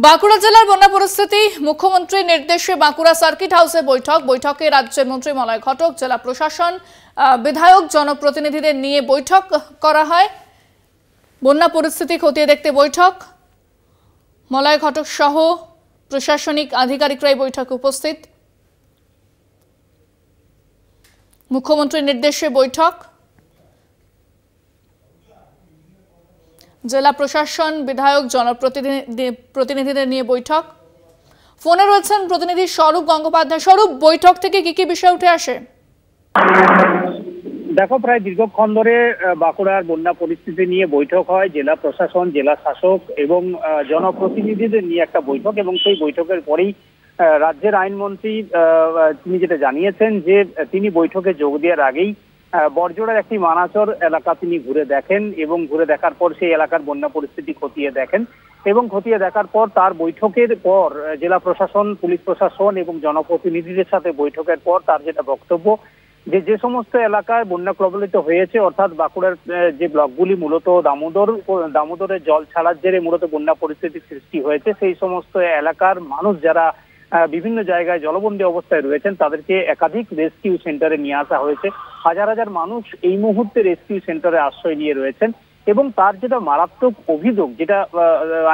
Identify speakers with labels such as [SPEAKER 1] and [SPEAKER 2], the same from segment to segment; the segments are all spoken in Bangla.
[SPEAKER 1] বাঁকুড়া জেলার বন্যা পরিস্থিতি মুখ্যমন্ত্রীর নির্দেশে বাঁকুড়া সার্কিট হাউসে বৈঠকে রাজ্যের মন্ত্রী মলয় ঘটক, জেলা প্রশাসন, বিধায়ক, জনপ্রতিনিধিদের নিয়ে বৈঠক করা হয়। বন্যা পরিস্থিতি খতিয়ে দেখতে বৈঠক। মলয় ঘটক সহ প্রশাসনিক আধিকারিকরা এই বৈঠকে উপস্থিত। মুখ্যমন্ত্রীর নির্দেশে বৈঠক। জেলা প্রশাসন, বিধায়ক, জনপ্রতিনিধিদের নিয়ে বৈঠক। ফোনে রয়েছেন প্রতিনিধি স্বরূপ গঙ্গোপাধ্যায়। স্বরূপ, বৈঠক থেকে কি কি বিষয় উঠে আসে?
[SPEAKER 2] দেখো, প্রায় দীর্ঘক্ষণ ধরে বাঁকুড়ার বন্যা পরিস্থিতি নিয়ে বৈঠক হয়। জেলা প্রশাসন, জেলা শাসক এবং জনপ্রতিনিধিদের নিয়ে একটা বৈঠক, এবং সেই বৈঠকের পরেই রাজ্যের আইনমন্ত্রী তিনি যেটা জানিয়েছেন যে তিনি বৈঠকে যোগ দেওয়ার আগেই বড়জোড়ার একটি মানাচর এলাকা তিনি ঘুরে দেখেন, এবং ঘুরে দেখার পর সেই এলাকার বন্যা পরিস্থিতি খতিয়ে দেখেন, এবং খতিয়ে দেখার পর তার বৈঠকের পর জেলা প্রশাসন, পুলিশ প্রশাসন এবং জনপ্রতিনিধিদের সাথে বৈঠকের পর তার যেটা বক্তব্য যে সমস্ত এলাকায় বন্যা কবলিত হয়েছে, অর্থাৎ বাঁকুড়ার যে ব্লকগুলি মূলত দামোদরের জল ছাড়ার জেরে মূলত বন্যা পরিস্থিতির সৃষ্টি হয়েছে, সেই সমস্ত এলাকার মানুষ যারা বিভিন্ন জায়গায় জলবন্দী অবস্থায় রয়েছেন তাদেরকে একাধিক রেস্কিউ সেন্টারে নিয়ে আসা হয়েছে। হাজার হাজার মানুষ এই মুহূর্তে রেস্কিউ সেন্টারে আশ্রয় নিয়ে রয়েছেন, এবং তার যেটা মারাত্মক অভিযোগ, যেটা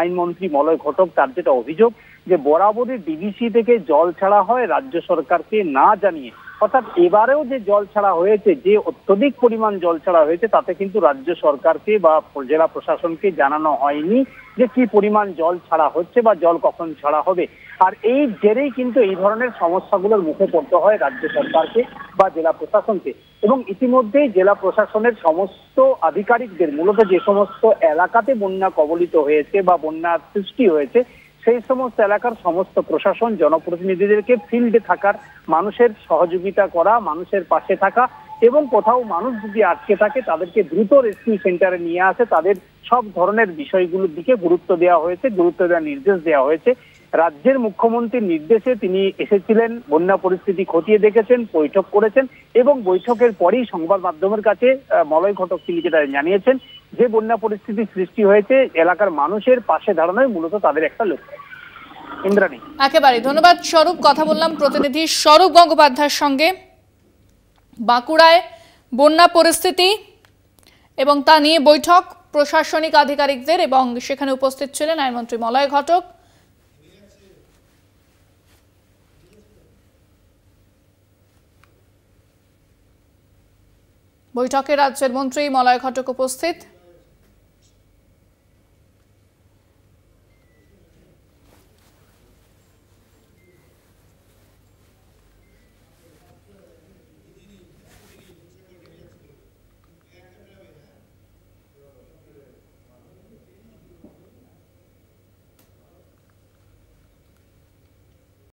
[SPEAKER 2] আইনমন্ত্রী মলয় ঘটক তার যেটা অভিযোগ যে বরাবরই ডিবিসি থেকে জল ছাড়া হয় রাজ্য সরকারকে না জানিয়ে, অর্থাৎ এবারেও যে জল ছাড়া হয়েছে, যে অত্যধিক পরিমাণ জল ছাড়া হয়েছে, তাতে কিন্তু রাজ্য সরকারকে বা জেলা প্রশাসনকে জানানো হয়নি যে কি পরিমাণ জল ছাড়া হচ্ছে বা জল কখন ছাড়া হবে। আর এই জেরেই কিন্তু এই ধরনের সমস্যাগুলোর মুখে পড়তে হয় রাজ্য সরকারকে বা জেলা প্রশাসনকে। এবং ইতিমধ্যেই জেলা প্রশাসনের সমস্ত আধিকারিকদের মূলত যে সমস্ত এলাকাতে বন্যা কবলিত হয়েছে বা বন্যার সৃষ্টি হয়েছে, সেই সমস্ত এলাকার সমস্ত প্রশাসন, জনপ্রতিনিধিদেরকে ফিল্ডে থাকার, মানুষের সহযোগিতা করা, মানুষের পাশে থাকা, এবং কোথাও মানুষ যদি আটকে থাকে তাদেরকে দ্রুত রেস্কিউ সেন্টারে নিয়ে আসে, তাদের সব ধরনের বিষয়গুলোর দিকে গুরুত্ব দেওয়ার নির্দেশ দেওয়া হয়েছে। রাজ্যের মুখ্যমন্ত্রীর নির্দেশে তিনি এসেছিলেন, বন্যা পরিস্থিতি খতিয়ে দেখেছেন, বৈঠক করেছেন, এবং বৈঠকের পরেই সংবাদ মাধ্যমের কাছে মলয় ঘটক তিনি যেটা জানিয়েছেন যে বন্যা পরিস্থিতি সৃষ্টি হয়েছে, এলাকার মানুষের পাশে দাঁড়ানোই মূলত তাদের একটা লক্ষ্য। ইন্দ্রাণী,
[SPEAKER 1] একেবারে ধন্যবাদ স্বরূপ। কথা বললাম প্রতিনিধি স্বরূপ গঙ্গোপাধ্যায়ের সঙ্গে। বাঁকুড়ায় বন্যা পরিস্থিতি এবং তা নিয়ে বৈঠক প্রশাসনিক আধিকারিকদের, এবং সেখানে উপস্থিত ছিলেন আইনমন্ত্রী মলয় ঘটক। বৈঠকে রাজ্যের মন্ত্রী মলয় ঘটক উপস্থিত।